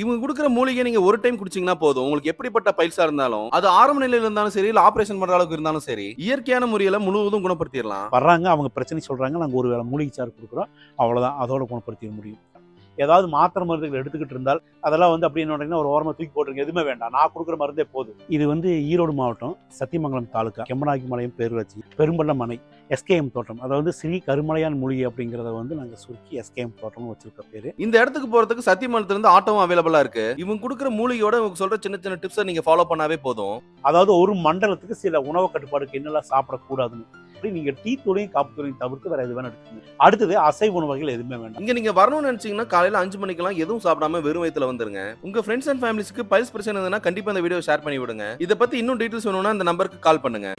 இவங்க குடுக்குற மூலிகை நீங்க ஒரு டைம் குடிச்சீங்கன்னா போதும். உங்களுக்கு எப்படிப்பட்ட பைல்ஸா இருந்தாலும், அது ஆரம்ப நிலையில இருந்தாலும் சரி, இல்ல ஆப்பரேஷன் பண்ற அளவுக்கு இருந்தாலும் சரி, இயற்கையான முறையில முழுவதும் குணப்படுத்திறலாம். வர்றாங்க, அவங்க பிரச்சனை சொல்றாங்க. நாங்க ஒரு வேளை மூலிகை சாறு குடுக்குறோம். அவ்வளோதான். அதோட குணப்படுத்திட முடியும். ஏதாவது மாத்திரை மருந்துகள் எடுத்துக்கிட்டு இருந்தால், அதெல்லாம் வந்து அப்படி என்ன ஒரு ஓரமா தூக்கி போட்டுருங்க. எதுவுமே வேண்டாம். நான் குடுக்குற மருந்தே போதும். இது வந்து ஈரோடு மாவட்டம், சத்தியமங்கலம் தாலுகா, கெம்பனாகி மலையம் பேரூராட்சி, பெரும்பள்ளம் மனை, எஸ்கேஎம் தோட்டம். அதாவது ஸ்ரீ கருமலையான் மூலிகை அப்படிங்கிறத வந்து நாங்க சுருக்கி எஸ்கேஎம் தோட்டம்னு வச்சிருக்க பேரு. இந்த இடத்துக்கு போறதுக்கு சத்தியமங்கலத்துல இருந்து ஆட்டோவும் அவைலபிளா இருக்கு. இவங்க குடுக்குற மூலிகையோட இவங்க சொல்ற சின்ன சின்ன டிப்ஸ நீங்க ஃபாலோ பண்ணாவே போதும். அதாவது ஒரு மண்டலத்துக்கு சில உணவு கட்டுப்பாடுக்கு என்னெல்லாம் சாப்பிடக்கூடாதுன்னு. அப்படி நீங்க டீ தூளையும் காப்பி தூளையும் தவிர்த்து வேற எது வேணா எடுத்துக்கங்க. அடுத்தது அசைவ உணவுகள் எதுவுமே வேண்டாம். இங்க நீங்க வரணும்னு நினைச்சீங்கன்னா காலையில 5 மணிக்கெல்லாம் எதுவும் சாப்பிடாம வெறும் வயித்துல வந்துருங்க. உங்க ஃப்ரெண்ட்ஸ் அண்ட் ஃபேமிலிஸ்க்கு பல்ஸ் பிரச்சனை இருந்ததுன்னா கண்டிப்பா இந்த வீடியோ ஷேர் பண்ணி விடுங்க. இத பத்தி இன்னும் டீடைல்ஸ் வேணும்னா இந்த நம்பருக்கு கால் பண்ணுங்க.